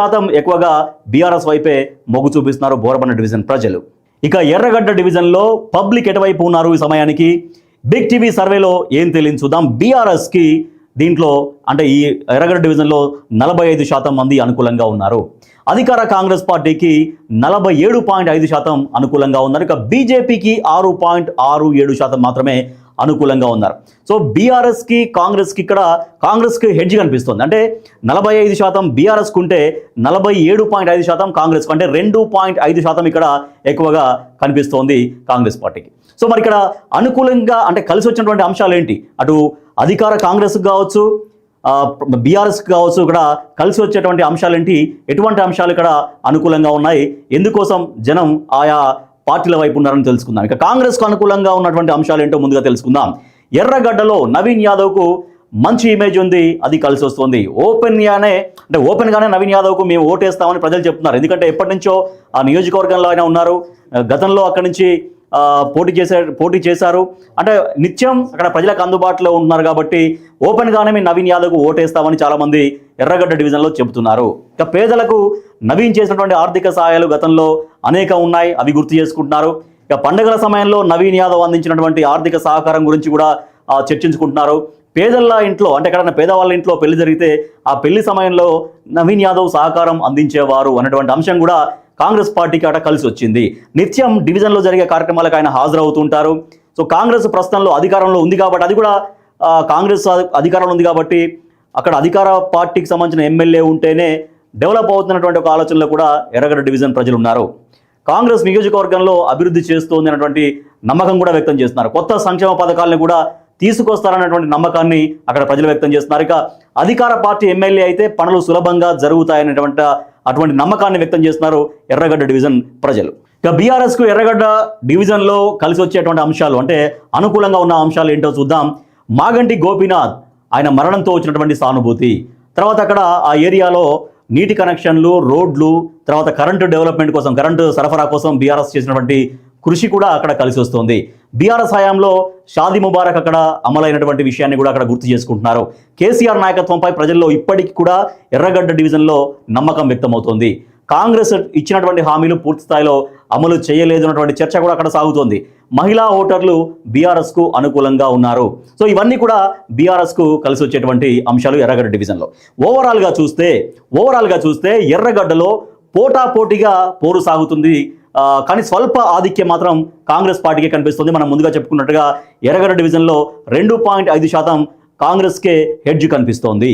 శాతం ఎక్కువగా బీఆర్ఎస్ వైపే మొగ్గు చూపిస్తున్నారు బోరబండ డివిజన్ ప్రజలు. ఇక ఎర్రగడ్డ డివిజన్లో పబ్లిక్ ఎటువైపు ఉన్నారు ఈ సమయానికి? బిగ్ టీవీ సర్వేలో ఏం తెలియని చూద్దాం. బీఆర్ఎస్కి దీంట్లో అంటే ఈ ఎర్రగడ్డ డివిజన్లో 45% మంది అనుకూలంగా ఉన్నారు. అధికార కాంగ్రెస్ పార్టీకి 47.5% అనుకూలంగా ఉన్నారు. ఇక బీజేపీకి 6.67% మాత్రమే అనుకూలంగా ఉన్నారు. సో బీఆర్ఎస్కి కాంగ్రెస్కి ఇక్కడ కాంగ్రెస్కి హెడ్జ్ కనిపిస్తుంది. అంటే 45% బీఆర్ఎస్కు ఉంటే 47.5% కాంగ్రెస్కు, అంటే 2.5% ఇక్కడ ఎక్కువగా కనిపిస్తోంది కాంగ్రెస్ పార్టీకి. సో మరి ఇక్కడ అనుకూలంగా అంటే కలిసి వచ్చినటువంటి అంశాలు ఏంటి? అటు అధికార కాంగ్రెస్కి కావచ్చు, బీఆర్ఎస్కి కావచ్చు, ఇక్కడ కలిసి వచ్చేటువంటి అంశాలు ఏంటి? ఎటువంటి అంశాలు ఇక్కడ అనుకూలంగా ఉన్నాయి? ఎందుకోసం జనం ఆయా పార్టీల వైపు ఉన్నారని తెలుసుకుందాం. ఇక కాంగ్రెస్కు అనుకూలంగా ఉన్నటువంటి అంశాలు ఏంటో ముందుగా తెలుసుకుందాం. ఎర్రగడ్డలో నవీన్ యాదవ్కు మంచి ఇమేజ్ ఉంది, అది కలిసి వస్తుంది. ఓపెన్గానే నవీన్ యాదవ్కు మేము ఓటేస్తామని ప్రజలు చెప్తున్నారు. ఎందుకంటే ఎప్పటి నుంచో ఆ నియోజకవర్గంలో ఆయన ఉన్నారు, గతంలో అక్కడి నుంచి పోటీ చేశారు. అంటే నిత్యం అక్కడ ప్రజలకు అందుబాటులో ఉన్నారు కాబట్టి ఓపెన్గానే మేము నవీన్ యాదవ్కు ఓటేస్తామని చాలామంది ఎర్రగడ్డ డివిజన్లో చెబుతున్నారు. ఇక పేదలకు నవీన్ చేసినటువంటి ఆర్థిక సహాయాలు గతంలో అనేక ఉన్నాయి, అవి గుర్తు చేసుకుంటున్నారు. ఇక పండుగల సమయంలో నవీన్ యాదవ్ అందించినటువంటి ఆర్థిక సహకారం గురించి కూడా చర్చించుకుంటున్నారు. పేదల ఇంట్లో అంటే ఎక్కడైనా పేదవాళ్ళ ఇంట్లో పెళ్లి జరిగితే ఆ పెళ్లి సమయంలో నవీన్ యాదవ్ సహకారం అందించేవారు అనేటువంటి అంశం కూడా కాంగ్రెస్ పార్టీకి అట కలిసి వచ్చింది. నిత్యం డివిజన్లో జరిగే కార్యక్రమాలకు ఆయన హాజరవుతుంటారు. సో కాంగ్రెస్ ప్రస్తుతంలో అధికారంలో ఉంది కాబట్టి, అది కూడా కాంగ్రెస్ అధికారంలో ఉంది కాబట్టి అక్కడ అధికార పార్టీకి సంబంధించిన ఎమ్మెల్యే ఉంటేనే డెవలప్ అవుతున్నటువంటి ఒక ఆలోచనలో కూడా ఎర్రగడ్డ డివిజన్ ప్రజలు ఉన్నారు. కాంగ్రెస్ నియోజకవర్గంలో అభివృద్ధి చేస్తుంది అన్నటువంటి నమ్మకం కూడా వ్యక్తం చేస్తున్నారు. కొత్త సంక్షేమ పథకాలను కూడా తీసుకొస్తారన్నటువంటి నమ్మకాన్ని అక్కడ ప్రజలు వ్యక్తం చేస్తున్నారు. ఇక అధికార పార్టీ ఎమ్మెల్యే అయితే పనులు సులభంగా జరుగుతాయనేటువంటి అటువంటి నమ్మకాన్ని వ్యక్తం చేస్తున్నారు ఎర్రగడ్డ డివిజన్ ప్రజలు. ఇక బీఆర్ఎస్కు ఎర్రగడ్డ డివిజన్లో కలిసి వచ్చేటువంటి అంశాలు అంటే అనుకూలంగా ఉన్న అంశాలు ఏంటో చూద్దాం. మాగంటి గోపీనాథ్ ఆయన మరణంతో వచ్చినటువంటి సానుభూతి, తర్వాత అక్కడ ఆ ఏరియాలో నీటి కనెక్షన్లు, రోడ్లు, తర్వాత కరెంటు డెవలప్మెంట్ కోసం, కరెంటు సరఫరా కోసం బీఆర్ఎస్ చేసినటువంటి కృషి కూడా అక్కడ కలిసి వస్తుంది. బీఆర్ఎస్ హయాంలో షాదీ ముబారక్ అక్కడ అమలైనటువంటి విషయాన్ని కూడా అక్కడ గుర్తు చేసుకుంటున్నారు. కేసీఆర్ నాయకత్వంపై ప్రజల్లో ఇప్పటికీ కూడా ఎర్రగడ్డ డివిజన్లో నమ్మకం వ్యక్తమవుతోంది. కాంగ్రెస్ ఇచ్చినటువంటి హామీలు పూర్తి స్థాయిలో అమలు చేయలేదు అన్నటువంటి చర్చ కూడా అక్కడ సాగుతోంది. మహిళా ఓటర్లు బీఆర్ఎస్కు అనుకూలంగా ఉన్నారు. సో ఇవన్నీ కూడా బీఆర్ఎస్కు కలిసి వచ్చేటువంటి అంశాలు ఎర్రగడ్డ డివిజన్లో. ఓవరాల్గా చూస్తే ఎర్రగడ్డలో పోటాపోటీగా పోరు సాగుతుంది. కానీ స్వల్ప ఆధిక్యం మాత్రం కాంగ్రెస్ పార్టీకే కనిపిస్తుంది. మనం ముందుగా చెప్పుకున్నట్టుగా ఎర్రగడ్డ డివిజన్లో 2.5% కాంగ్రెస్కే హెడ్జ్ కనిపిస్తోంది.